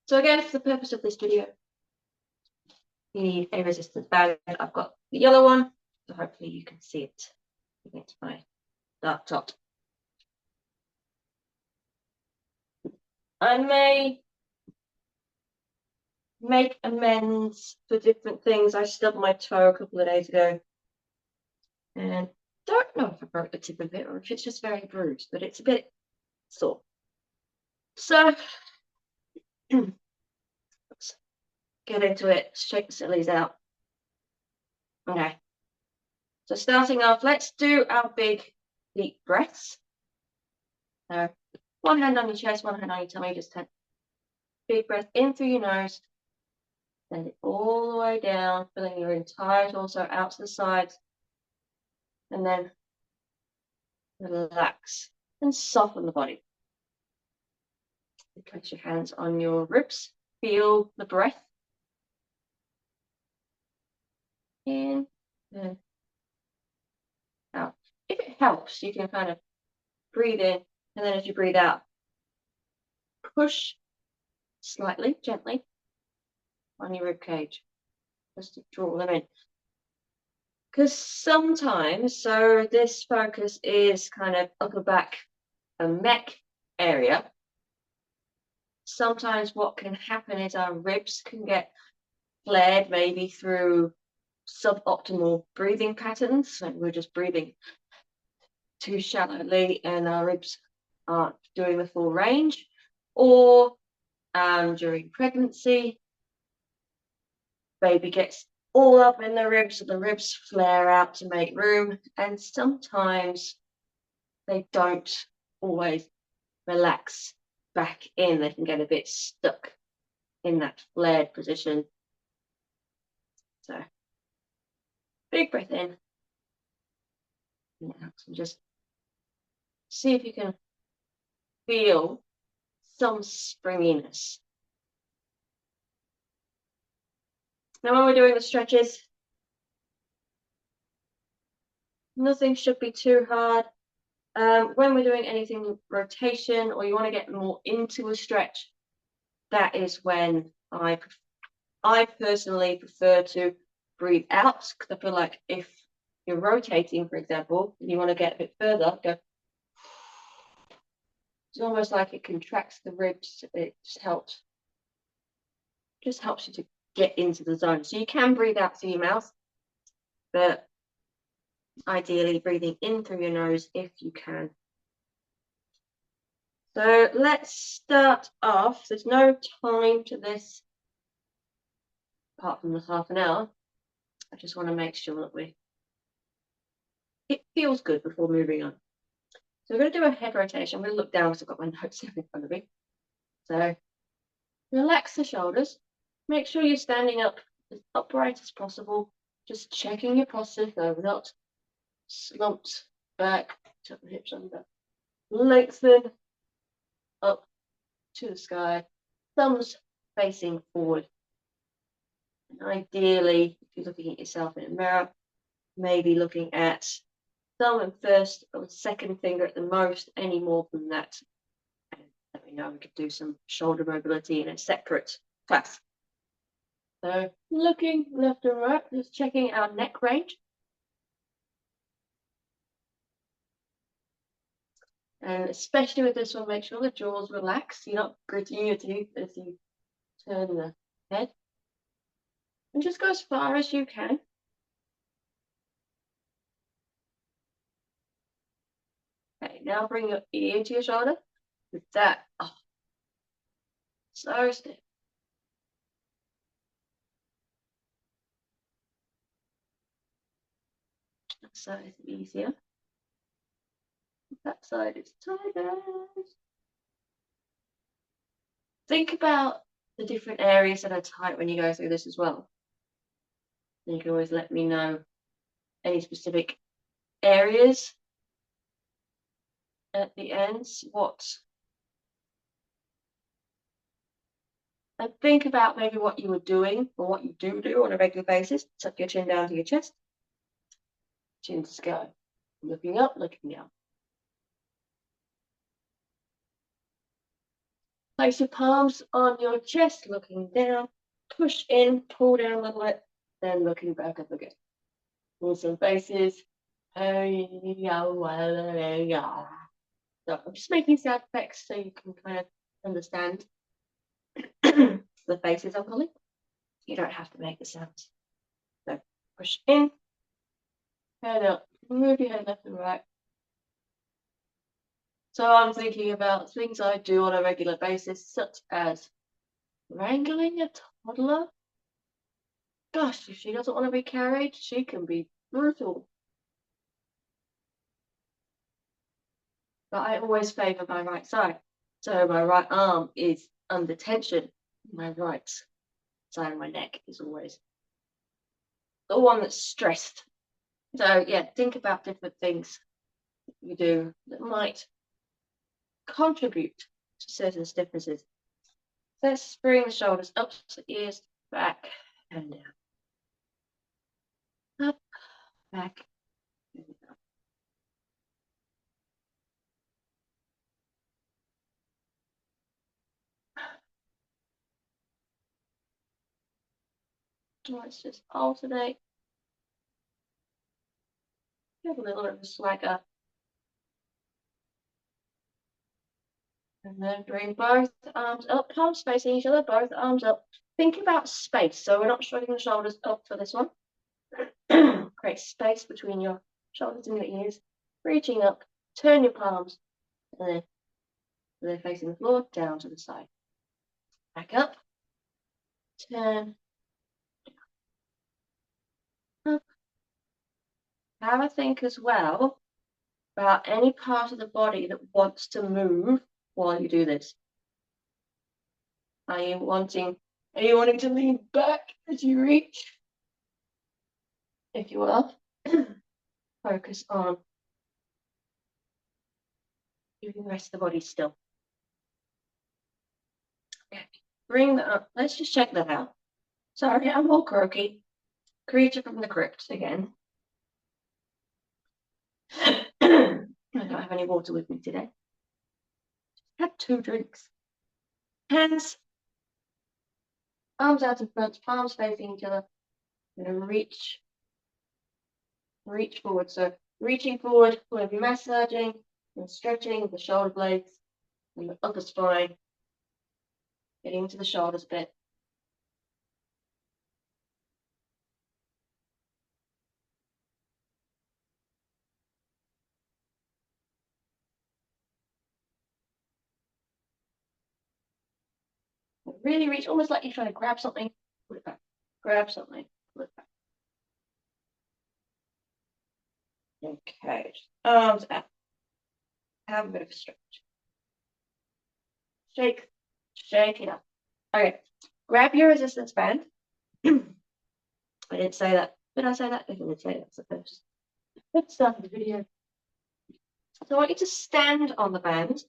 So again, for the purpose of this video, you need a resistance band. I've got the yellow one, so hopefully you can see it against my dark top. I may make amends for different things. I stubbed my toe a couple of days ago and don't know if I broke the tip of it or if it's just very bruised, but it's a bit sore. So get into it, shake the sillies out. Okay. So starting off, let's do our big deep breaths. So one hand on your chest, one hand on your tummy, just take big breath in through your nose. Send it all the way down, filling your entire torso out to the sides. And then relax and soften the body. Place your hands on your ribs. Feel the breath. In and out. If it helps, you can kind of breathe in, and then as you breathe out, push slightly, gently on your rib cage, just to draw them in. Because sometimes, so this focus is kind of upper back and neck area. Sometimes what can happen is our ribs can get flared, maybe through suboptimal breathing patterns. So we're just breathing too shallowly and our ribs aren't doing the full range, or during pregnancy, baby gets all up in the ribs and the ribs flare out to make room, and sometimes they don't always relax back in. They can get a bit stuck in that flared position. So big breath in and out, and just see if you can feel some springiness. Now when we're doing the stretches, nothing should be too hard. When we're doing anything rotation or you want to get more into a stretch, that is when I personally prefer to breathe out, because I feel like if you're rotating, for example, and you want to get a bit further, go. It's almost like it contracts the ribs. It just helps you to get into the zone. So you can breathe out through your mouth, but ideally breathing in through your nose if you can. So let's start off. There's no time to this apart from the half an hour. I just want to make sure that it feels good before moving on. So we're going to do a head rotation. I'm going to look down because I've got my notes here in front of me. So relax the shoulders. Make sure you're standing up as upright as possible. Just checking your posture so we're not slumped back. Tuck the hips under. Lengthen up to the sky. Thumbs facing forward. And ideally, if you're looking at yourself in a mirror, maybe looking at thumb and first or second finger at the most. Any more than that, let me know. We could do some shoulder mobility in a separate class. So looking left and right, just checking our neck range. And especially with this one, make sure the jaws relax. You're not gritting your teeth as you turn the head. And just go as far as you can. Okay, now bring your ear to your shoulder. With that, oh, so stiff. That side is easier. That side is tighter. Think about the different areas that are tight when you go through this as well. And you can always let me know any specific areas at the ends. And think about maybe what you were doing or what you do on a regular basis. Tuck your chin down to your chest. Chin to sky. Looking up, looking down. Place your palms on your chest, looking down. Push in, pull down a little bit, then looking back up again. Awesome faces. So I'm just making sound effects so you can kind of understand the faces I'm calling. You don't have to make the sounds. So push in, head up, move your head left and right. So I'm thinking about things I do on a regular basis, such as wrangling a toddler. Gosh, if she doesn't want to be carried, she can be brutal. But I always favour my right side. So my right arm is under tension. My right side of my neck is always the one that's stressed. So yeah, think about different things you do that might contribute to certain stiffnesses. Let's bring the shoulders up to the ears, back and down. Up, back, and down. Let's just alternate. Give a little bit of a swagger. And then bring both arms up, palms facing each other, both arms up. Think about space. So we're not shrugging the shoulders up for this one. Create space between your shoulders and your ears. Reaching up, turn your palms, and then they're facing the floor, down to the side. Back up, turn, down, up. Have a think as well about any part of the body that wants to move while you do this. Are you wanting to lean back as you reach? If you are, focus on keeping the rest of the body still. Okay. Bring that up. Let's just check that out. Sorry, I'm all croaky. Creature from the crypt again. I don't have any water with me today. Had 2 drinks. Hands, arms out in front, palms facing each other. I'm going to reach forward. So reaching forward, we're massaging and stretching the shoulder blades and the upper spine, getting into the shoulders a bit. Really reach, almost like you're trying to grab something, pull it back. Grab something, pull it back. Okay, arms out. Have a bit of a stretch. Shake it up. Okay, grab your resistance band. I didn't say that. Did I say that? I didn't say that, I suppose. Let's start the video. So I want you to stand on the band.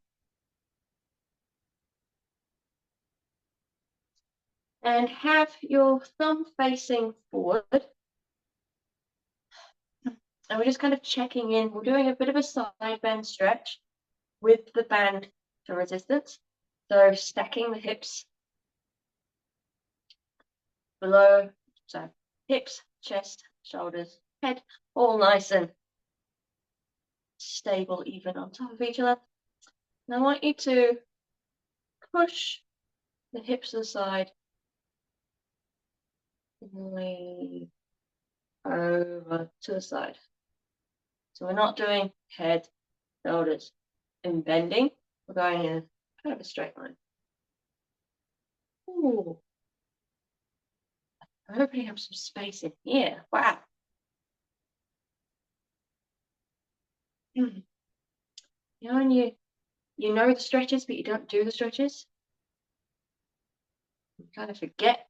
And have your thumb facing forward. And we're just kind of checking in. We're doing a bit of a side bend stretch with the band for resistance. So stacking the hips below. So hips, chest, shoulders, head, all nice and stable, even on top of each other. And I want you to push the hips to the side. Lean over to the side. So we're not doing head, shoulders, and bending. We're going in kind of a straight line. Ooh. I'm opening up some space in here. Wow. You know, when you know the stretches, but you don't do the stretches. You kind of forget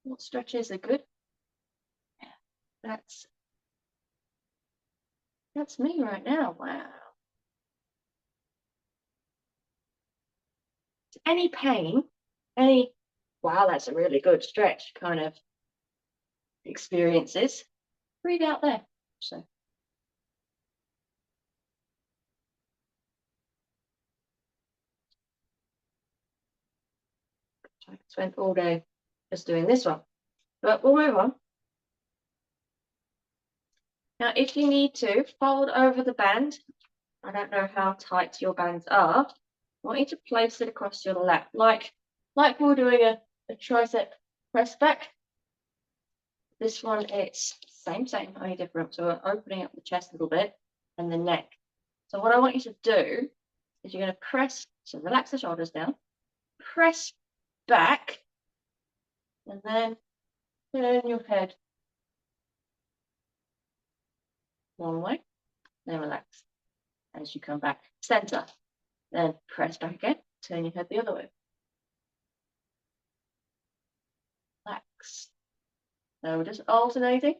what stretches are good. Yeah, that's me right now. Wow. Any pain, wow, that's a really good stretch kind of experiences, breathe out there. So spent all day just doing this one. But we'll move on. Now, if you need to, fold over the band. I don't know how tight your bands are. I want you to place it across your lap, like we're doing a tricep press back. This one, it's same, only different. So we're opening up the chest a little bit and the neck. So what I want you to do is you're going to press, so relax the shoulders down, press back, and then turn your head one way, then relax. As you come back, center, then press back again, turn your head the other way. Relax. So we're just alternating.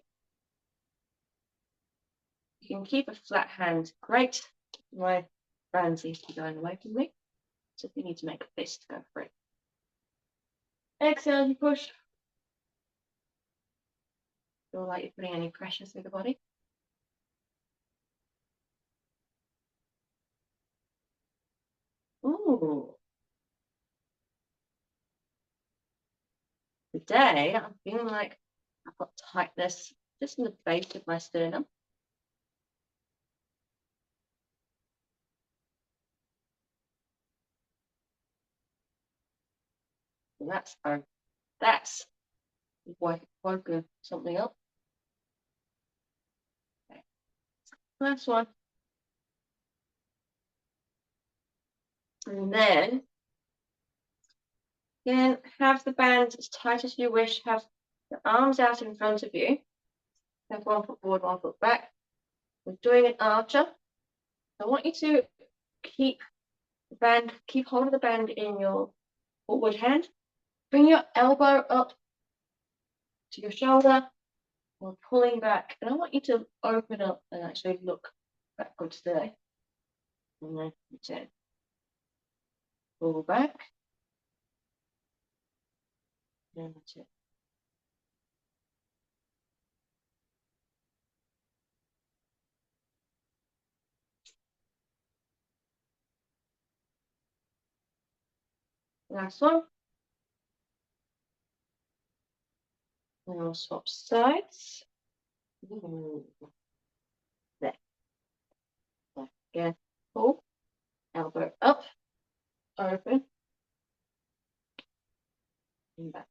You can keep a flat hand, great. My band seems to be going away from me. So if you need to make a fist, go for it. Exhale, you push. Feel like you're putting any pressure through the body. Ooh. Today, I'm feeling like I've got tightness just in the base of my sternum. And that's woken something up. Okay. Last one. And then again, have the band as tight as you wish. Have the arms out in front of you. Have 1 foot forward, 1 foot back. We're doing an archer. I want you to keep hold of the band in your forward hand. Bring your elbow up to your shoulder while pulling back. And I want you to open up and actually look backwards there. And then return. Pull back. And return. Last one. And we'll swap sides. There. Again, pull, elbow up, open, and back.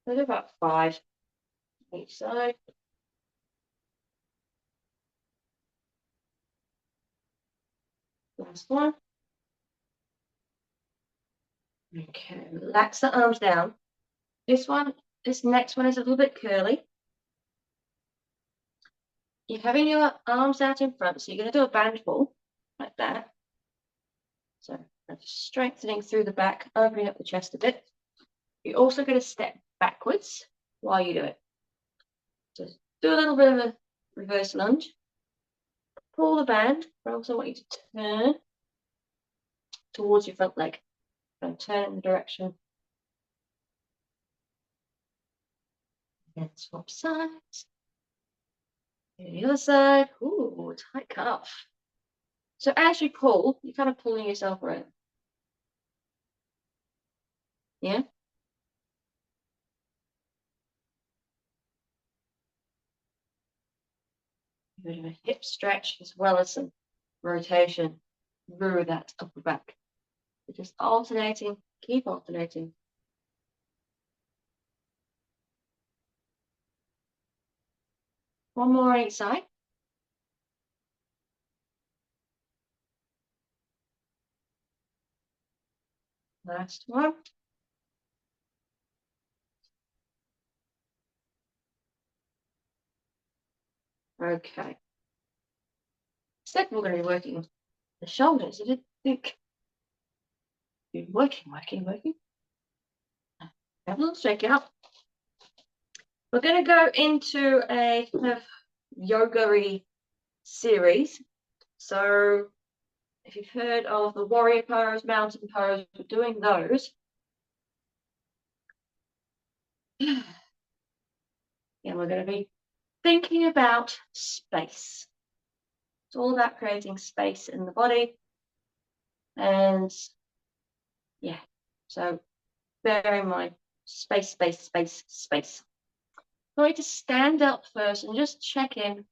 So about 5 each side. Last one. Okay, relax the arms down. This next one is a little bit curly. You're having your arms out in front, so you're going to do a band pull like that. So strengthening through the back, opening up the chest a bit. You're also going to step backwards while you do it. So do a little bit of a reverse lunge. Pull the band, but I also want you to turn towards your front leg. And turn in the direction. And swap sides. And the other side. Ooh, tight calf. So as you pull, you're kind of pulling yourself around. Yeah? A bit of a hip stretch as well as some rotation through that upper back. So just alternating, keep alternating. One more on each side. Last one. Okay. Said we're going to be working the shoulders. I didn't think you'd be working. Have a little shake out. We're going to go into a kind of yoga-y series. So if you've heard of the warrior pose, mountain pose, we're doing those. And we're going to be thinking about space. It's all about creating space in the body. And yeah, so bear in mind, space, space, space, space. I'm going to stand up first and just check in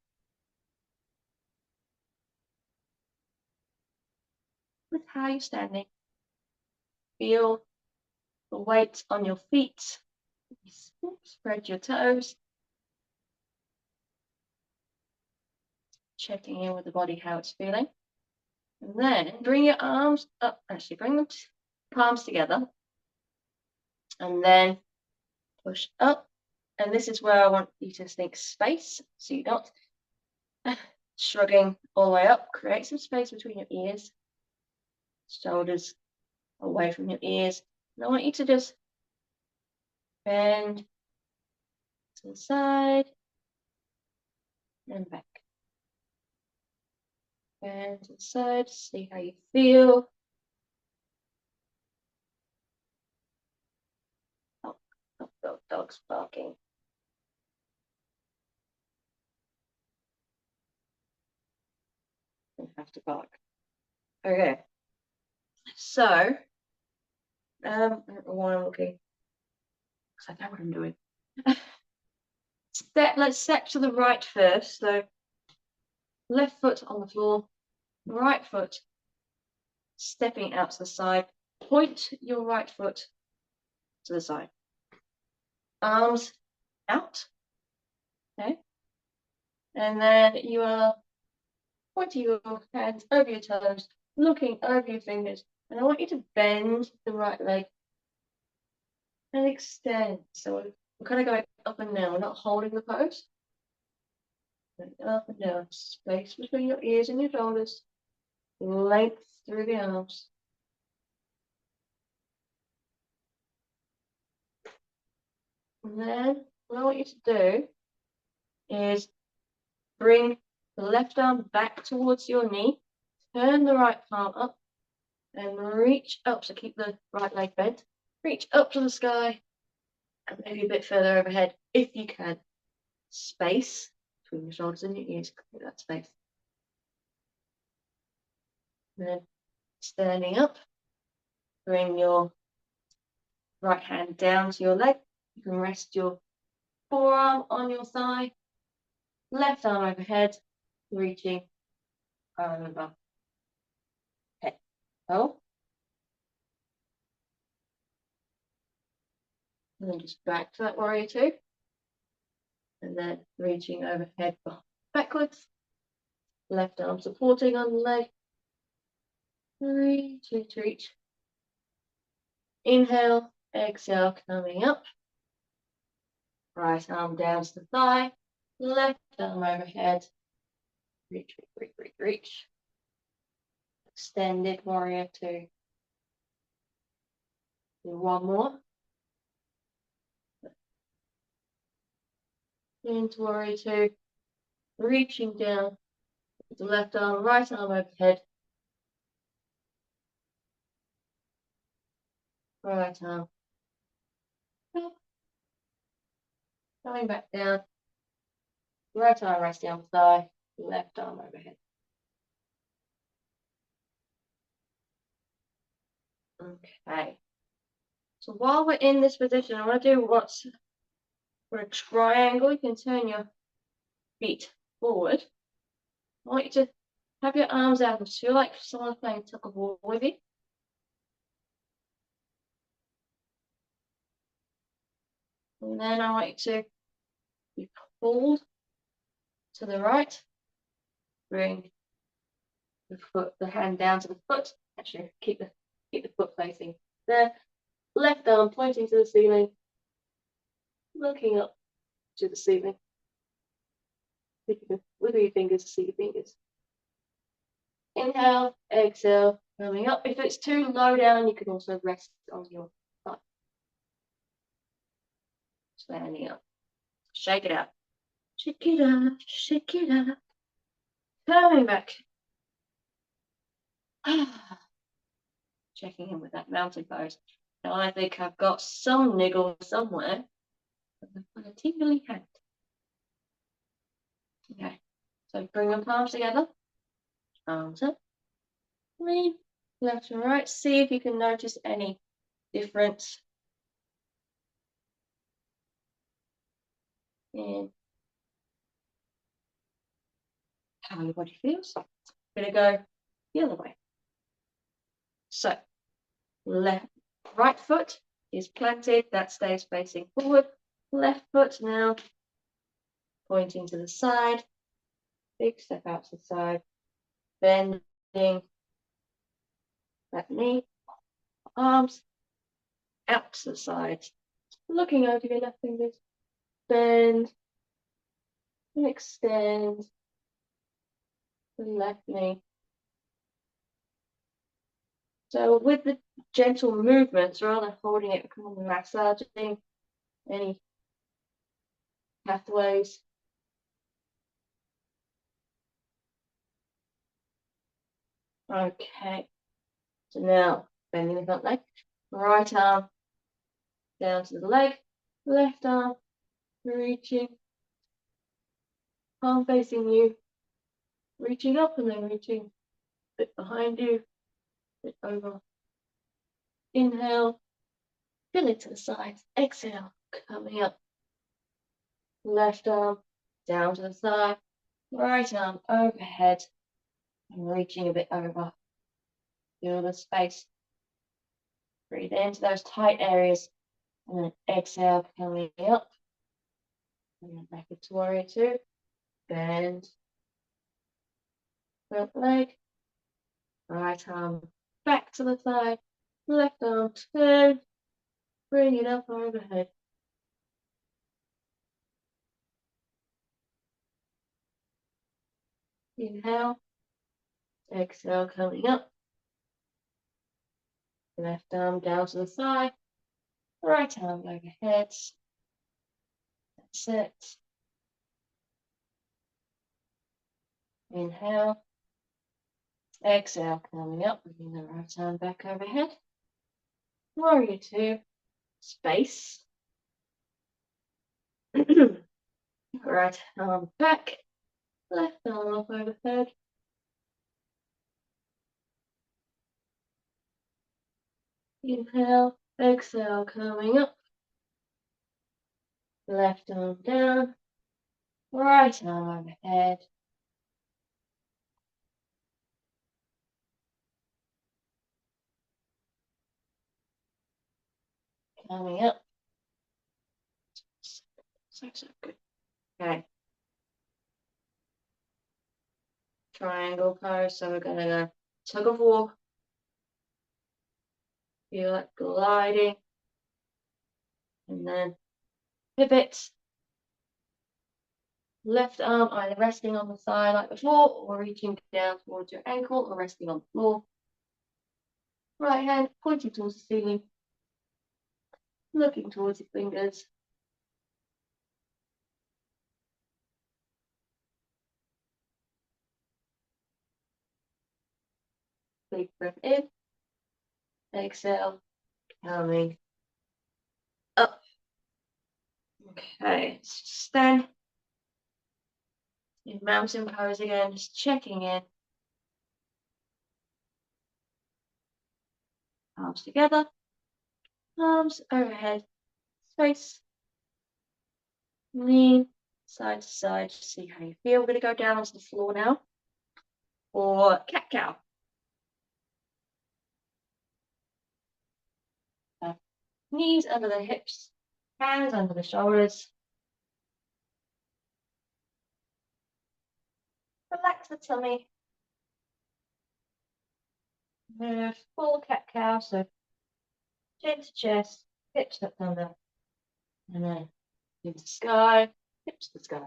with how you're standing. Feel the weight on your feet. Spread your toes. Checking in with the body, how it's feeling. And then bring your arms up, actually bring them palms together. And then push up. And this is where I want you to think space, so you're not shrugging all the way up. Create some space between your ears, shoulders away from your ears. And I want you to just bend to the side and back. Bend to the side, see how you feel. Oh, dog's barking. I have to bark. Okay. So, I don't know why I'm looking, because I know what I'm doing. Let's step to the right first. So, left foot on the floor, right foot stepping out to the side. Point your right foot to the side. Arms out. Okay. And then you are pointing your hands over your toes, looking over your fingers. And I want you to bend the right leg and extend. So we're kind of going up and down. We're not holding the pose. Up and down. Space between your ears and your shoulders. Length through the arms. And then what I want you to do is bring the left arm back towards your knee. Turn the right palm up and reach up. So keep the right leg bent. Reach up to the sky and maybe a bit further overhead if you can. Space between your shoulders and your ears. Create that space. And then standing up, bring your right hand down to your leg. You can rest your forearm on your thigh, left arm overhead, reaching over head. Oh. And then just back to that warrior two. And then reaching overhead backwards. Left arm supporting on the leg. Reach, reach, reach. Inhale, exhale, coming up. Right arm down to the thigh. Left arm overhead. Reach, reach, reach, reach, reach. Extended warrior two. Do one more. Into warrior two. Reaching down with the left arm, right arm overhead. Right arm up. Going back down. Right arm resting on thigh. Left arm overhead. Okay. So while we're in this position, I want to do what's for a triangle. You can turn your feet forward. I want you to have your arms out and feel like someone's playing tug of war with you. And then I want you to be pulled to the right. Bring the hand down to the foot. Actually, keep the foot facing there. Left arm pointing to the ceiling, looking up to the ceiling. Wiggle your fingers to see your fingers. Inhale, exhale, coming up. If it's too low down, you can also rest on your thigh. Standing up. Shake it out. Shake it up, shake it up. Coming back. Checking in with that mountain pose. Now I think I've got some niggle somewhere. I've got a tingly hand. Okay, bring your palms together. Arms up. Lean left and right. See if you can notice any difference in how your body feels. We're going to go the other way. So, right foot is planted, that stays facing forward. Left foot now pointing to the side. Big step out to the side. Bending that knee. Arms out to the side. Looking over your left fingers. Bend and extend the left knee. So with the gentle movements, rather than holding it, kind of massaging any pathways. Okay. So now bending the front leg, right arm down to the leg, left arm reaching, palm facing you, reaching up and then reaching a bit behind you, a bit over. Inhale, fill it to the sides. Exhale, coming up. Left arm down to the side, right arm overhead and reaching a bit over. Feel the space. Breathe into those tight areas and then exhale, coming up. And then back into warrior two. Bend. Front leg. Right arm back to the thigh. Left arm turn. Bring it up overhead. Inhale. Exhale, coming up. Left arm down to the thigh. Right arm overhead. That's it. Inhale. Exhale, coming up. Bringing the right arm back overhead. Warrior two. Space. Right arm back. Left arm up overhead. Inhale, exhale, coming up. Left arm down. Right arm overhead. Coming up. So good. Okay. Triangle pose. So we're going to go tug of war. Feel that gliding. And then pivot. Left arm either resting on the thigh like before or reaching down towards your ankle or resting on the floor. Right hand pointing towards the ceiling. Looking towards your fingers. Big breath in. Exhale. Coming up. Okay, stand in mountain pose again, just checking in. Arms together, arms overhead, space. Lean side to side to see how you feel. We're going to go down onto the floor now. Or cat cow. Knees under the hips, hands under the shoulders. Relax the tummy. Move full cat cow, so chin to chest, hips tucked under, and then into the sky, hips to the sky.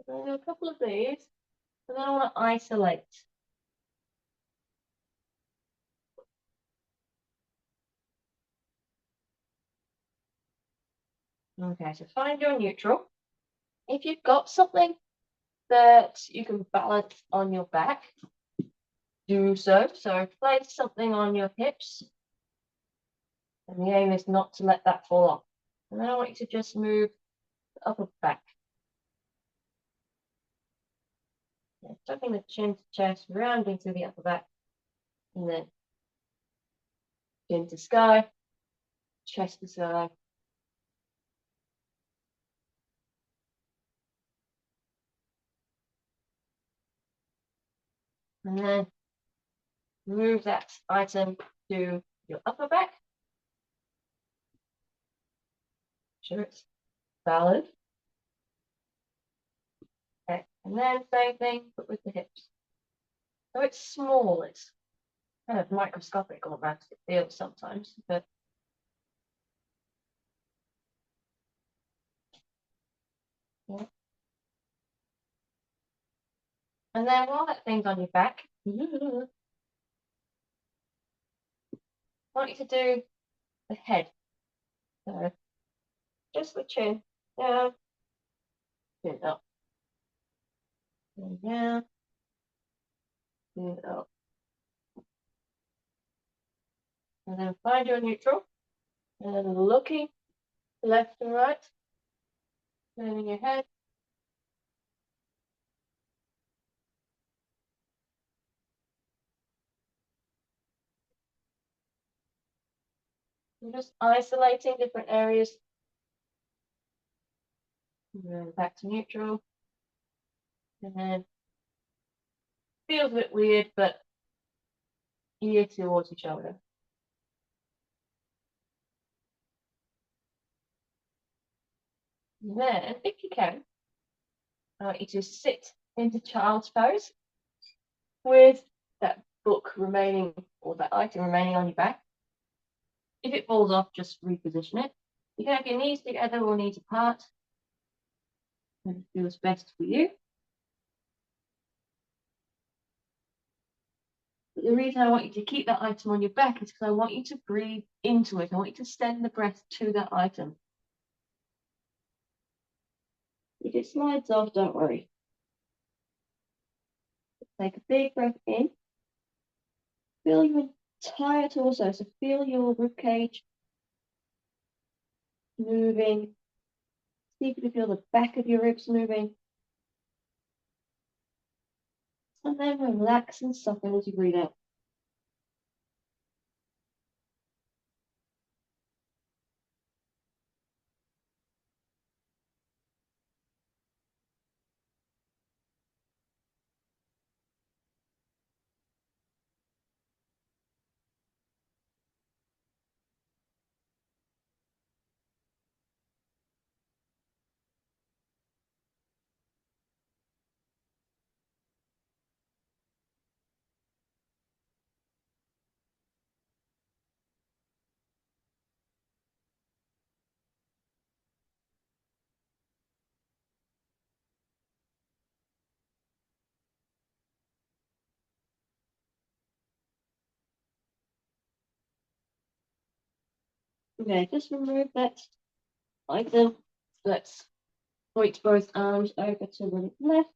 So I'll do a couple of these, and then I want to isolate. Okay, so find your neutral. If you've got something that you can balance on your back, do so. So place something on your hips. And the aim is not to let that fall off. And then I want you to just move the upper back. Tucking the chin to chest, rounding through the upper back, and then chin to sky, chest to sky. And then move that item to your upper back. Sure it's valid. Okay, and then same thing, but with the hips. So it's small, it's kind of microscopic almost, it feels sometimes, but yeah. And then while that thing's on your back, I want you to do the head. So just the chin down, chin up, chin down, chin up. And then find your neutral, and then looking left and right, turning your head. You're just isolating different areas. And then back to neutral. And then feels a bit weird, but ear towards your shoulder. And then, if you can, I want you to sit into child's pose with that book remaining, or that item remaining on your back. If it falls off, just reposition it. You can have your knees together or knees apart. And it feels best for you. But the reason I want you to keep that item on your back is because I want you to breathe into it. I want you to send the breath to that item. If it slides off, don't worry. Take a big breath in. Feel your entire torso, so feel your ribcage moving. See if you can feel the back of your ribs moving. And then relax and soften as you breathe out. Okay, just remove that item. Let's point both arms over to the left.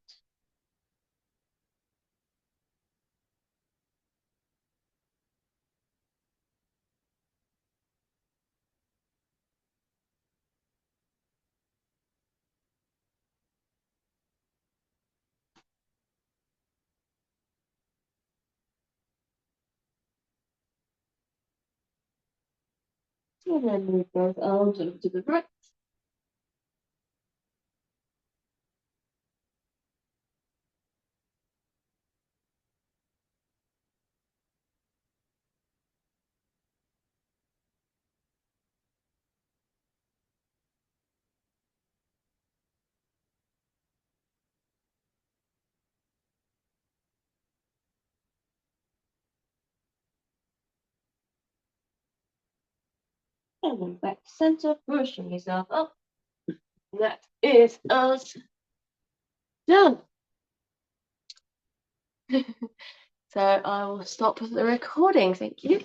And then move both arms over to the right. And then back to center, pushing yourself up. That is us done. So I will stop the recording. Thank you.